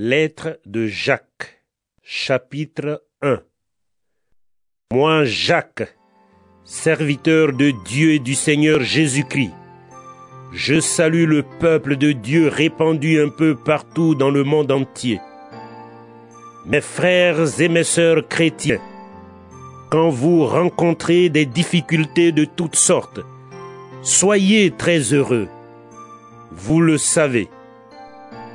Lettre de Jacques, chapitre 1. Moi, Jacques, serviteur de Dieu et du Seigneur Jésus-Christ, je salue le peuple de Dieu répandu un peu partout dans le monde entier. Mes frères et mes sœurs chrétiens, quand vous rencontrez des difficultés de toutes sortes, soyez très heureux. Vous le savez.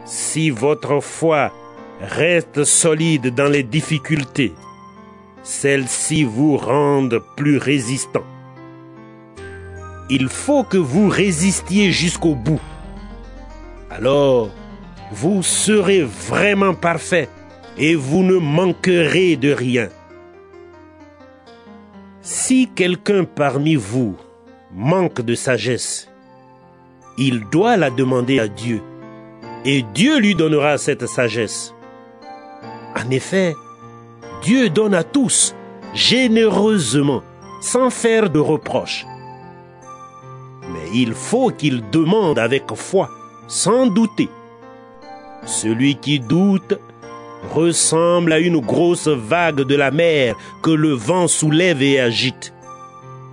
Si votre foi reste solide dans les difficultés, celles-ci vous rendent plus résistants. Il faut que vous résistiez jusqu'au bout. Alors, vous serez vraiment parfait et vous ne manquerez de rien. Si quelqu'un parmi vous manque de sagesse, il doit la demander à Dieu. Et Dieu lui donnera cette sagesse. En effet, Dieu donne à tous, généreusement, sans faire de reproches. Mais il faut qu'il demande avec foi, sans douter. Celui qui doute ressemble à une grosse vague de la mer que le vent soulève et agite.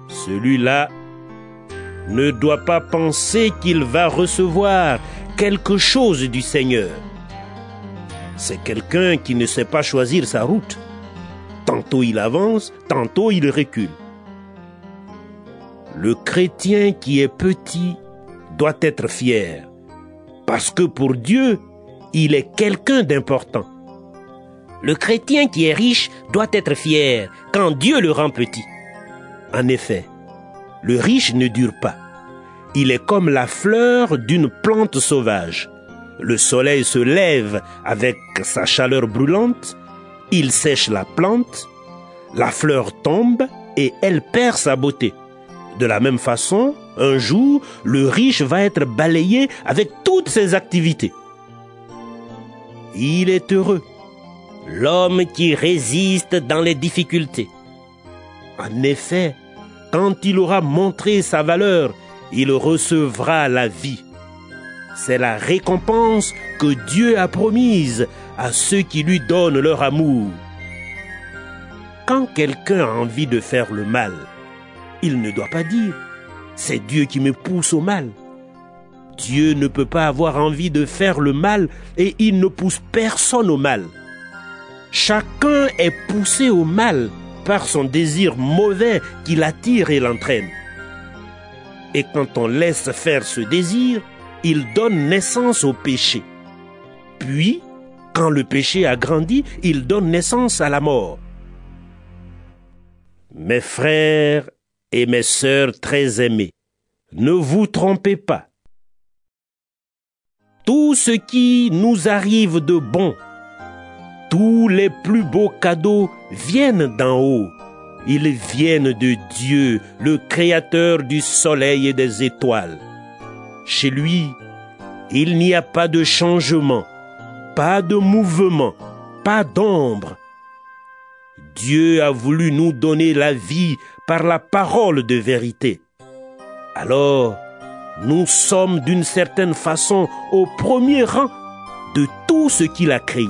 Celui-là ne doit pas penser qu'il va recevoir quelque chose du Seigneur. C'est quelqu'un qui ne sait pas choisir sa route. Tantôt il avance, tantôt il recule. Le chrétien qui est petit doit être fier, parce que pour Dieu, il est quelqu'un d'important. Le chrétien qui est riche doit être fier quand Dieu le rend petit. En effet, le riche ne dure pas. Il est comme la fleur d'une plante sauvage. Le soleil se lève avec sa chaleur brûlante, il sèche la plante, la fleur tombe et elle perd sa beauté. De la même façon, un jour, le riche va être balayé avec toutes ses activités. Il est heureux, l'homme qui résiste dans les difficultés. En effet, quand il aura montré sa valeur, il recevra la vie. C'est la récompense que Dieu a promise à ceux qui lui donnent leur amour. Quand quelqu'un a envie de faire le mal, il ne doit pas dire « c'est Dieu qui me pousse au mal ». Dieu ne peut pas avoir envie de faire le mal et il ne pousse personne au mal. Chacun est poussé au mal par son désir mauvais qui l'attire et l'entraîne. Et quand on laisse faire ce désir, il donne naissance au péché. Puis, quand le péché a grandi, il donne naissance à la mort. Mes frères et mes sœurs très aimés, ne vous trompez pas. Tout ce qui nous arrive de bon, tous les plus beaux cadeaux viennent d'en haut. Ils viennent de Dieu, le Créateur du soleil et des étoiles. Chez lui, il n'y a pas de changement, pas de mouvement, pas d'ombre. Dieu a voulu nous donner la vie par la parole de vérité. Alors, nous sommes d'une certaine façon au premier rang de tout ce qu'il a créé.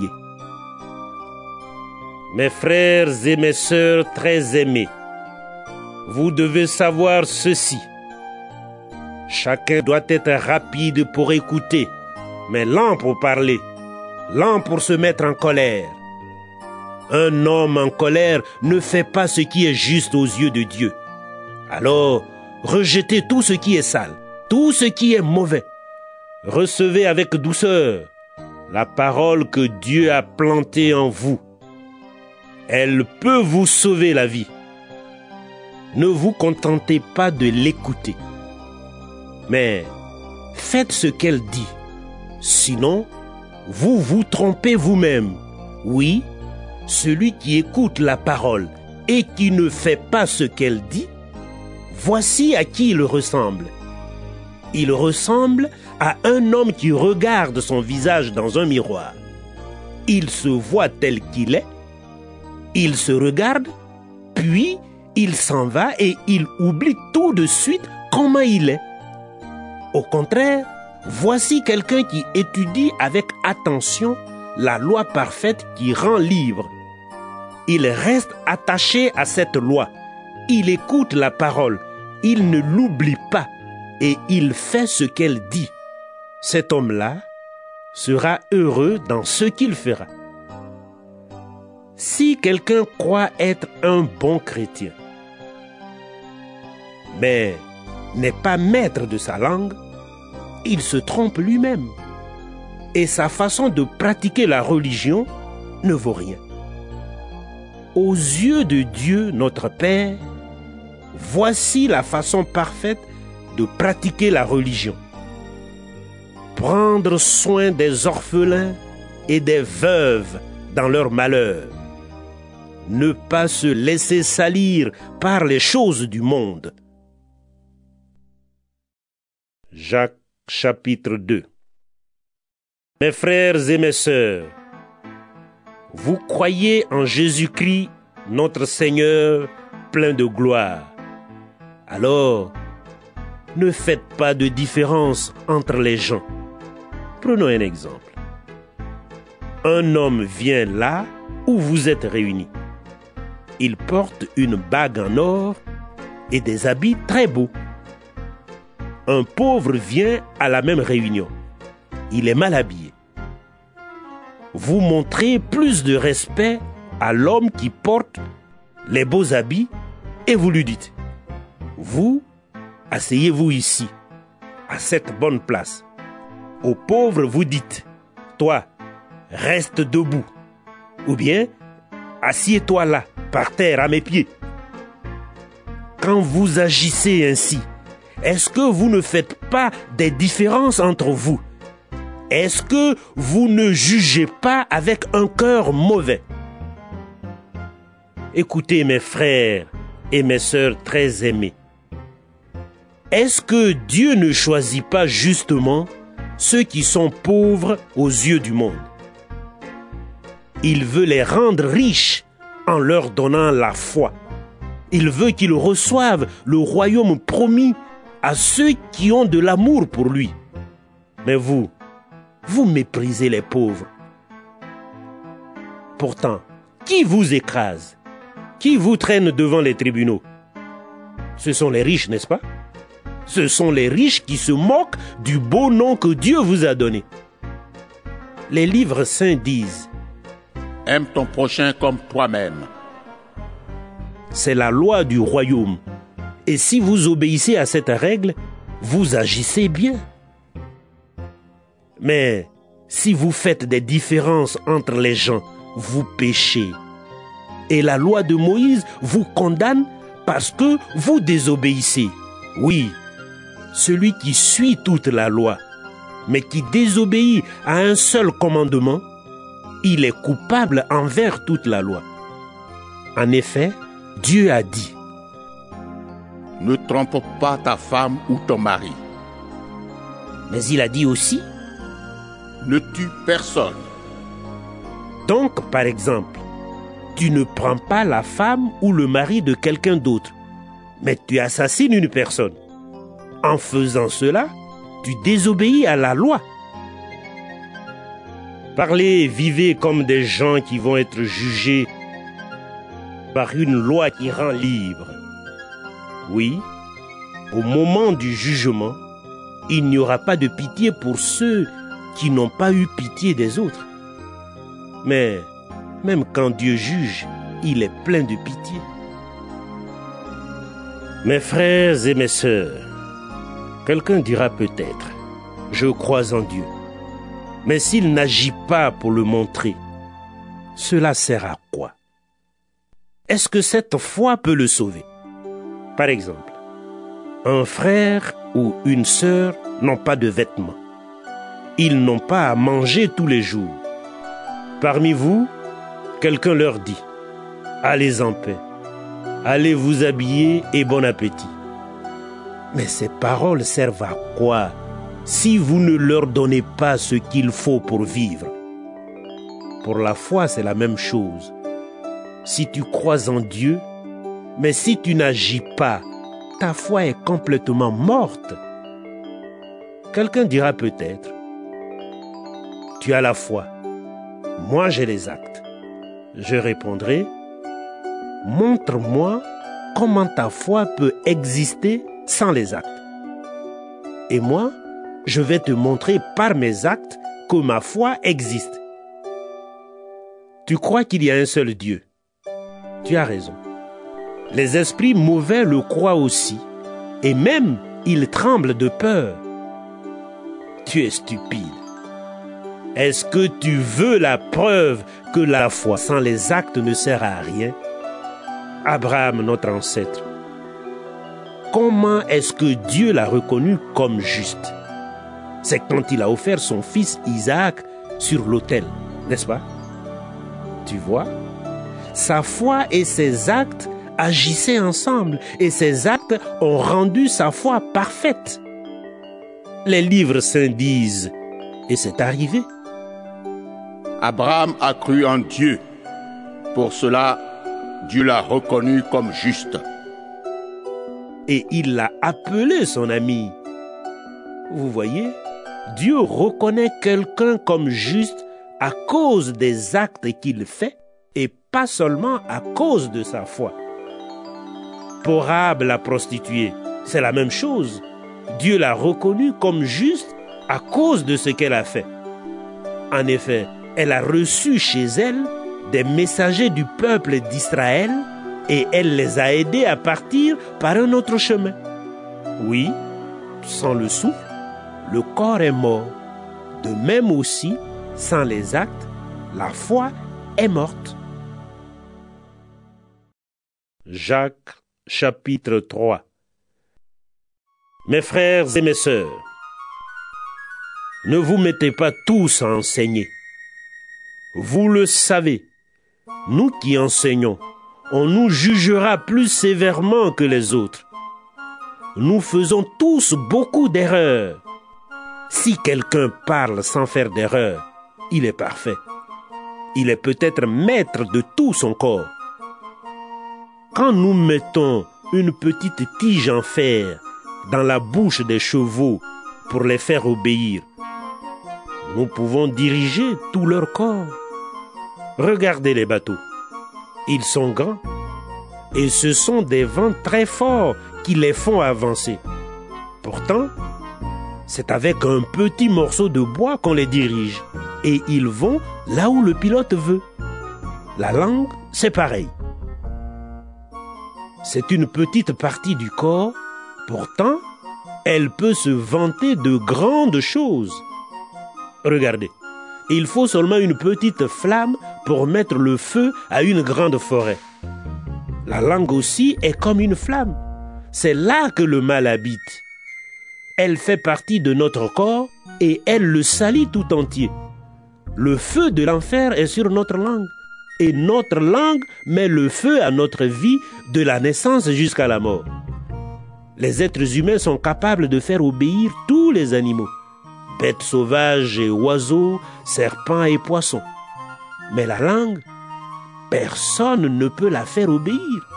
Mes frères et mes sœurs très aimés, vous devez savoir ceci. Chacun doit être rapide pour écouter, mais lent pour parler, lent pour se mettre en colère. Un homme en colère ne fait pas ce qui est juste aux yeux de Dieu. Alors, rejetez tout ce qui est sale, tout ce qui est mauvais. Recevez avec douceur la parole que Dieu a plantée en vous. Elle peut vous sauver la vie. Ne vous contentez pas de l'écouter, mais faites ce qu'elle dit. Sinon, vous vous trompez vous-même. Oui, celui qui écoute la parole et qui ne fait pas ce qu'elle dit, voici à qui il ressemble. Il ressemble à un homme qui regarde son visage dans un miroir. Il se voit tel qu'il est, il se regarde, puis il s'en va et il oublie tout de suite comment il est. Au contraire, voici quelqu'un qui étudie avec attention la loi parfaite qui rend libre. Il reste attaché à cette loi. Il écoute la parole. Il ne l'oublie pas et il fait ce qu'elle dit. Cet homme-là sera heureux dans ce qu'il fera. Si quelqu'un croit être un bon chrétien, mais n'est pas maître de sa langue, il se trompe lui-même. Et sa façon de pratiquer la religion ne vaut rien. Aux yeux de Dieu, notre Père, voici la façon parfaite de pratiquer la religion. Prendre soin des orphelins et des veuves dans leur malheur. Ne pas se laisser salir par les choses du monde. Jacques chapitre 2. Mes frères et mes sœurs, vous croyez en Jésus-Christ, notre Seigneur, plein de gloire. Alors, ne faites pas de différence entre les gens. Prenons un exemple. Un homme vient là où vous êtes réunis. Il porte une bague en or et des habits très beaux. Un pauvre vient à la même réunion. Il est mal habillé. Vous montrez plus de respect à l'homme qui porte les beaux habits et vous lui dites: vous, asseyez-vous ici, à cette bonne place. Au pauvre, vous dites: toi, reste debout. Ou bien, assieds-toi là, par terre, à mes pieds. Quand vous agissez ainsi, est-ce que vous ne faites pas des différences entre vous? Est-ce que vous ne jugez pas avec un cœur mauvais? Écoutez mes frères et mes sœurs très aimés. Est-ce que Dieu ne choisit pas justement ceux qui sont pauvres aux yeux du monde? Il veut les rendre riches en leur donnant la foi. Il veut qu'ils reçoivent le royaume promis à ceux qui ont de l'amour pour lui. Mais vous méprisez les pauvres. Pourtant, qui vous écrase? Qui vous traîne devant les tribunaux? Ce sont les riches, n'est-ce pas? Ce sont les riches qui se moquent du beau nom que Dieu vous a donné. Les livres saints disent: aime ton prochain comme toi-même. C'est la loi du royaume. Et si vous obéissez à cette règle, vous agissez bien. Mais si vous faites des différences entre les gens, vous péchez. Et la loi de Moïse vous condamne parce que vous désobéissez. Oui, celui qui suit toute la loi, mais qui désobéit à un seul commandement, il est coupable envers toute la loi. En effet, Dieu a dit: ne trompe pas ta femme ou ton mari. Mais il a dit aussi: ne tue personne. Donc, par exemple, tu ne prends pas la femme ou le mari de quelqu'un d'autre, mais tu assassines une personne. En faisant cela, tu désobéis à la loi. Parlez, vivez comme des gens qui vont être jugés par une loi qui rend libre. Oui, au moment du jugement, il n'y aura pas de pitié pour ceux qui n'ont pas eu pitié des autres. Mais même quand Dieu juge, il est plein de pitié. Mes frères et mes sœurs, quelqu'un dira peut-être: je crois en Dieu. Mais s'il n'agit pas pour le montrer, cela sert à quoi? Est-ce que cette foi peut le sauver? Par exemple, un frère ou une sœur n'ont pas de vêtements. Ils n'ont pas à manger tous les jours. Parmi vous, quelqu'un leur dit: allez en paix, allez vous habiller et bon appétit. Mais ces paroles servent à quoi si vous ne leur donnez pas ce qu'il faut pour vivre? Pour la foi, c'est la même chose. Si tu crois en Dieu, mais si tu n'agis pas, ta foi est complètement morte. Quelqu'un dira peut-être: tu as la foi, moi j'ai les actes. Je répondrai, montre-moi comment ta foi peut exister sans les actes. Et moi, je vais te montrer par mes actes que ma foi existe. Tu crois qu'il y a un seul Dieu? Tu as raison. Les esprits mauvais le croient aussi, et même ils tremblent de peur. Tu es stupide. Est-ce que tu veux la preuve que la foi sans les actes ne sert à rien? Abraham, notre ancêtre, comment est-ce que Dieu l'a reconnu comme juste? C'est quand il a offert son fils Isaac sur l'autel, n'est-ce pas? Tu vois, sa foi et ses actes agissaient ensemble et ses actes ont rendu sa foi parfaite. Les livres saints disent, et c'est arrivé. Abraham a cru en Dieu. Pour cela, Dieu l'a reconnu comme juste. Et il l'a appelé son ami. Vous voyez, Dieu reconnaît quelqu'un comme juste à cause des actes qu'il fait et pas seulement à cause de sa foi. Pour Rahab la prostituée, c'est la même chose. Dieu l'a reconnue comme juste à cause de ce qu'elle a fait. En effet, elle a reçu chez elle des messagers du peuple d'Israël et elle les a aidés à partir par un autre chemin. Oui, sans le souffle, le corps est mort. De même aussi, sans les actes, la foi est morte. Jacques, chapitre 3. Mes frères et mes sœurs, ne vous mettez pas tous à enseigner. Vous le savez, nous qui enseignons, on nous jugera plus sévèrement que les autres. Nous faisons tous beaucoup d'erreurs. Si quelqu'un parle sans faire d'erreur, il est parfait. Il est peut-être maître de tout son corps. Quand nous mettons une petite tige en fer dans la bouche des chevaux pour les faire obéir, nous pouvons diriger tout leur corps. Regardez les bateaux. Ils sont grands et ce sont des vents très forts qui les font avancer. Pourtant, c'est avec un petit morceau de bois qu'on les dirige et ils vont là où le pilote veut. La langue, c'est pareil. C'est une petite partie du corps, pourtant, elle peut se vanter de grandes choses. Regardez, il faut seulement une petite flamme pour mettre le feu à une grande forêt. La langue aussi est comme une flamme. C'est là que le mal habite. Elle fait partie de notre corps et elle le salit tout entier. Le feu de l'enfer est sur notre langue. Et notre langue met le feu à notre vie de la naissance jusqu'à la mort. Les êtres humains sont capables de faire obéir tous les animaux, bêtes sauvages et oiseaux, serpents et poissons. Mais la langue, personne ne peut la faire obéir.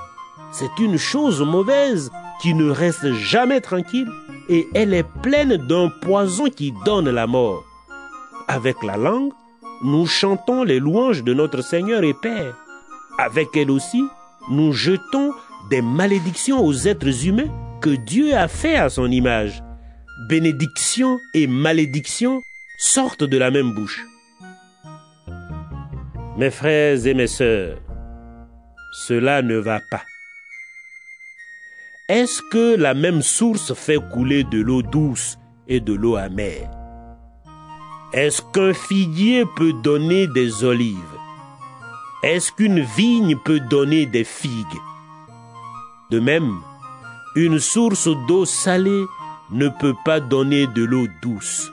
C'est une chose mauvaise qui ne reste jamais tranquille et elle est pleine d'un poison qui donne la mort. Avec la langue, nous chantons les louanges de notre Seigneur et Père. Avec elle aussi, nous jetons des malédictions aux êtres humains que Dieu a fait à son image. Bénédiction et malédiction sortent de la même bouche. Mes frères et mes sœurs, cela ne va pas. Est-ce que la même source fait couler de l'eau douce et de l'eau amère? Est-ce qu'un figuier peut donner des olives? Est-ce qu'une vigne peut donner des figues? De même, une source d'eau salée ne peut pas donner de l'eau douce.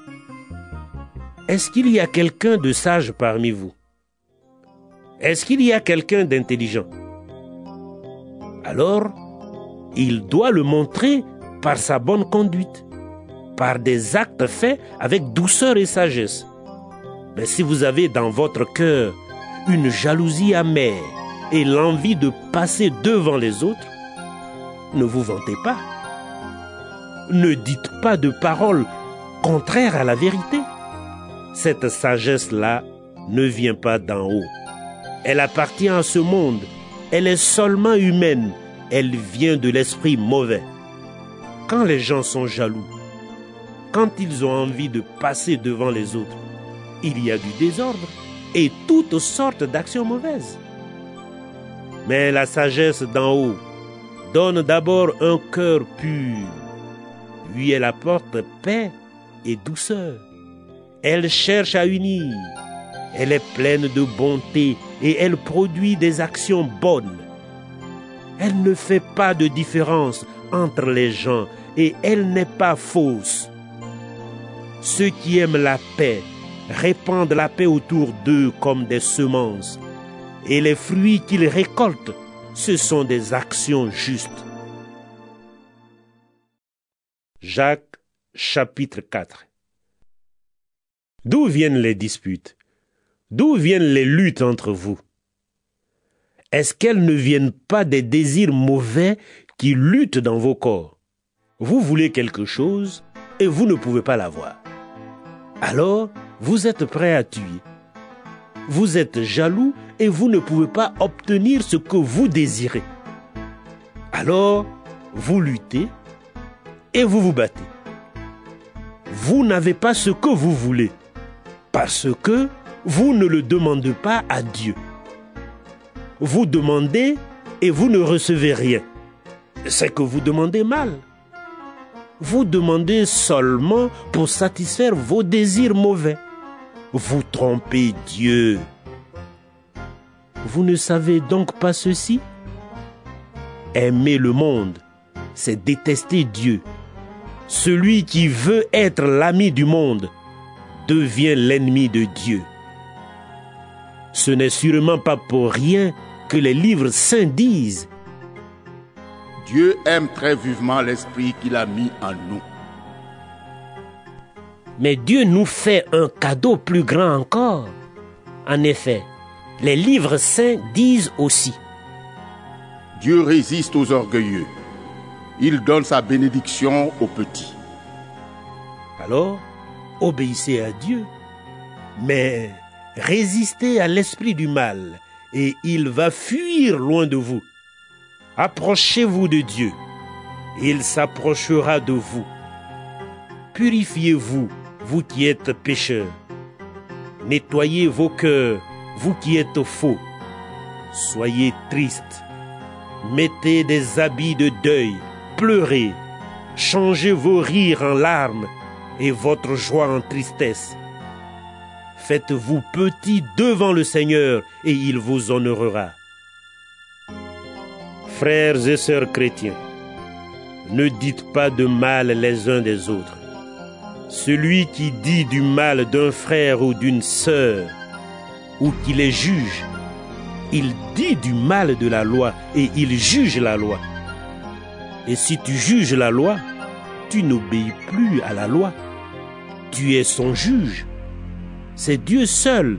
Est-ce qu'il y a quelqu'un de sage parmi vous? Est-ce qu'il y a quelqu'un d'intelligent? Alors, il doit le montrer par sa bonne conduite, par des actes faits avec douceur et sagesse. Mais si vous avez dans votre cœur une jalousie amère et l'envie de passer devant les autres, ne vous vantez pas. Ne dites pas de paroles contraires à la vérité. Cette sagesse-là ne vient pas d'en haut. Elle appartient à ce monde. Elle est seulement humaine. Elle vient de l'esprit mauvais. Quand les gens sont jaloux, quand ils ont envie de passer devant les autres, il y a du désordre et toutes sortes d'actions mauvaises. Mais la sagesse d'en haut donne d'abord un cœur pur, puis elle apporte paix et douceur. Elle cherche à unir, elle est pleine de bonté et elle produit des actions bonnes. Elle ne fait pas de différence entre les gens et elle n'est pas fausse. Ceux qui aiment la paix répandent la paix autour d'eux comme des semences, et les fruits qu'ils récoltent, ce sont des actions justes. Jacques, chapitre 4. D'où viennent les disputes? D'où viennent les luttes entre vous? Est-ce qu'elles ne viennent pas des désirs mauvais qui luttent dans vos corps? Vous voulez quelque chose et vous ne pouvez pas l'avoir. Alors, vous êtes prêt à tuer. Vous êtes jaloux et vous ne pouvez pas obtenir ce que vous désirez. Alors, vous luttez et vous vous battez. Vous n'avez pas ce que vous voulez parce que vous ne le demandez pas à Dieu. Vous demandez et vous ne recevez rien. C'est que vous demandez mal. Vous demandez seulement pour satisfaire vos désirs mauvais. Vous trompez Dieu. Vous ne savez donc pas ceci? Aimer le monde, c'est détester Dieu. Celui qui veut être l'ami du monde devient l'ennemi de Dieu. Ce n'est sûrement pas pour rien que les livres saints disent: Dieu aime très vivement l'esprit qu'il a mis en nous. Mais Dieu nous fait un cadeau plus grand encore. En effet, les livres saints disent aussi: Dieu résiste aux orgueilleux. Il donne sa bénédiction aux petits. Alors, obéissez à Dieu, mais résistez à l'esprit du mal, et il va fuir loin de vous. Approchez-vous de Dieu, il s'approchera de vous. Purifiez-vous, vous qui êtes pécheurs. Nettoyez vos cœurs, vous qui êtes faux. Soyez tristes. Mettez des habits de deuil, pleurez. Changez vos rires en larmes et votre joie en tristesse. Faites-vous petit devant le Seigneur et il vous honorera. Frères et sœurs chrétiens, ne dites pas de mal les uns des autres. Celui qui dit du mal d'un frère ou d'une sœur, ou qui les juge, il dit du mal de la loi et il juge la loi. Et si tu juges la loi, tu n'obéis plus à la loi. Tu es son juge. C'est Dieu seul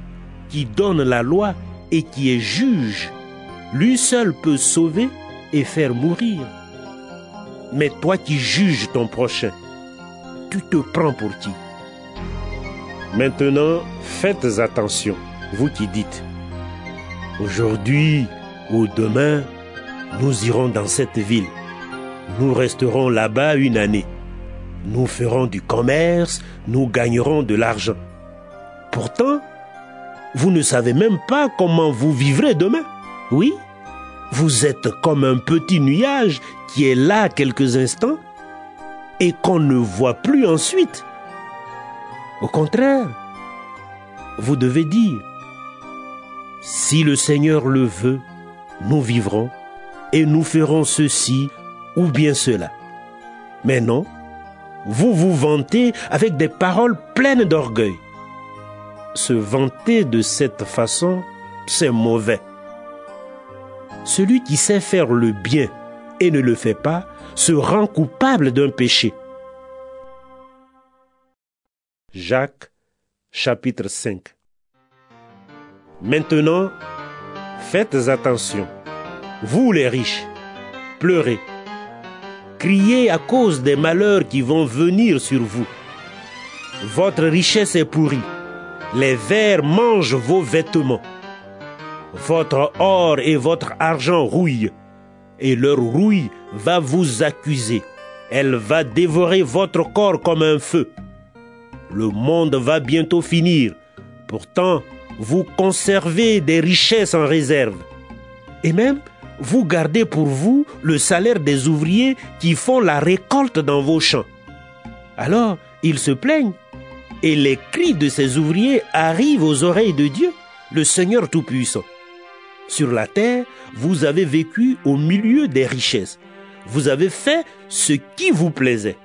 qui donne la loi et qui est juge. Lui seul peut sauver et faire mourir. Mais toi qui juges ton prochain, tu te prends pour qui? Maintenant, faites attention, vous qui dites: aujourd'hui ou demain, nous irons dans cette ville. Nous resterons là-bas une année. Nous ferons du commerce, nous gagnerons de l'argent. Pourtant, vous ne savez même pas comment vous vivrez demain. Oui, vous êtes comme un petit nuage qui est là quelques instants et qu'on ne voit plus ensuite. Au contraire, vous devez dire: si le Seigneur le veut, nous vivrons et nous ferons ceci ou bien cela. Mais non, vous vous vantez avec des paroles pleines d'orgueil. Se vanter de cette façon, c'est mauvais. Celui qui sait faire le bien et ne le fait pas se rend coupable d'un péché. Jacques, chapitre 5. Maintenant, faites attention, vous les riches, pleurez, criez à cause des malheurs qui vont venir sur vous. Votre richesse est pourrie Les vers mangent vos vêtements. Votre or et votre argent rouillent, et leur rouille va vous accuser. Elle va dévorer votre corps comme un feu. Le monde va bientôt finir. Pourtant, vous conservez des richesses en réserve. Et même, vous gardez pour vous le salaire des ouvriers qui font la récolte dans vos champs. Alors, ils se plaignent. Et les cris de ces ouvriers arrivent aux oreilles de Dieu, le Seigneur Tout-Puissant. Sur la terre, vous avez vécu au milieu des richesses. Vous avez fait ce qui vous plaisait.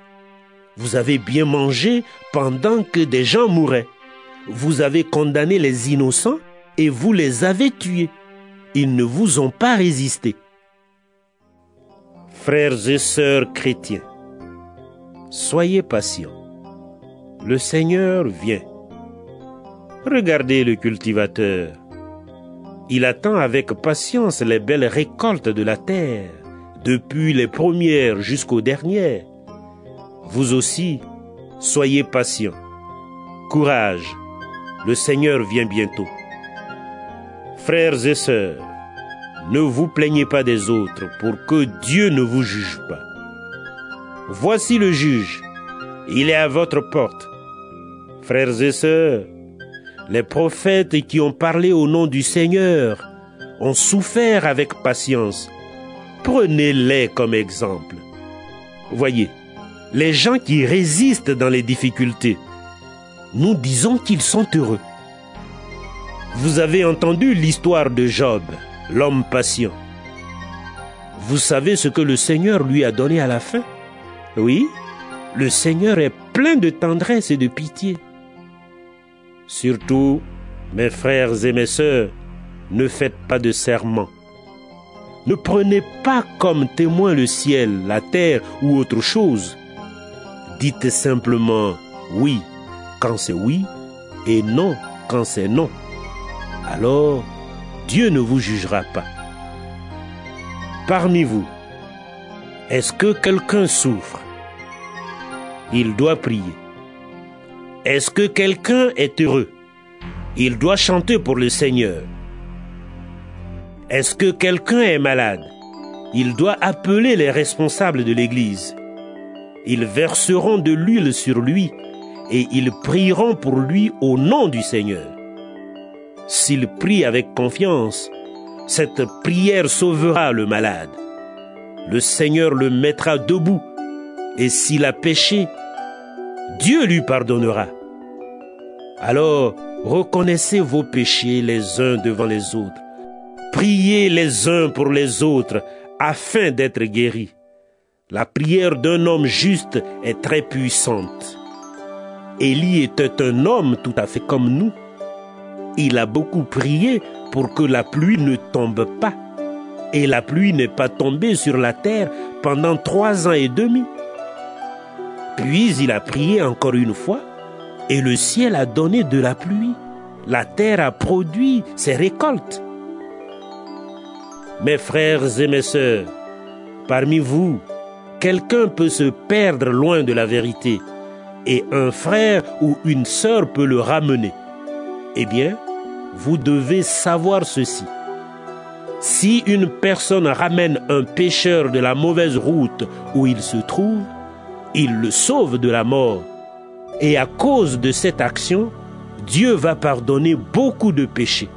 Vous avez bien mangé pendant que des gens mouraient. Vous avez condamné les innocents et vous les avez tués. Ils ne vous ont pas résisté. Frères et sœurs chrétiens, soyez patients. Le Seigneur vient. Regardez le cultivateur. Il attend avec patience les belles récoltes de la terre, depuis les premières jusqu'aux dernières. Vous aussi, soyez patients. Courage, le Seigneur vient bientôt. Frères et sœurs, ne vous plaignez pas des autres pour que Dieu ne vous juge pas. Voici le juge, il est à votre porte. Frères et sœurs, les prophètes qui ont parlé au nom du Seigneur ont souffert avec patience. Prenez-les comme exemple. Voyez, les gens qui résistent dans les difficultés, nous disons qu'ils sont heureux. Vous avez entendu l'histoire de Job, l'homme patient. Vous savez ce que le Seigneur lui a donné à la fin? Oui, le Seigneur est plein de tendresse et de pitié. Surtout, mes frères et mes sœurs, ne faites pas de serment. Ne prenez pas comme témoin le ciel, la terre ou autre chose. Dites simplement oui quand c'est oui et non quand c'est non. Alors, Dieu ne vous jugera pas. Parmi vous, est-ce que quelqu'un souffre? Il doit prier. Est-ce que quelqu'un est heureux? Il doit chanter pour le Seigneur. Est-ce que quelqu'un est malade? Il doit appeler les responsables de l'Église. Ils verseront de l'huile sur lui et ils prieront pour lui au nom du Seigneur. S'il prie avec confiance, cette prière sauvera le malade. Le Seigneur le mettra debout et s'il a péché, Dieu lui pardonnera. Alors, reconnaissez vos péchés les uns devant les autres. Priez les uns pour les autres afin d'être guéris. La prière d'un homme juste est très puissante. Élie était un homme tout à fait comme nous. Il a beaucoup prié pour que la pluie ne tombe pas. Et la pluie n'est pas tombée sur la terre pendant 3 ans et demi. Puis il a prié encore une fois, et le ciel a donné de la pluie. La terre a produit ses récoltes. Mes frères et mes sœurs, parmi vous, quelqu'un peut se perdre loin de la vérité, et un frère ou une sœur peut le ramener. Eh bien, vous devez savoir ceci. Si une personne ramène un pécheur de la mauvaise route où il se trouve, il le sauve de la mort. Et à cause de cette action, Dieu va pardonner beaucoup de péchés.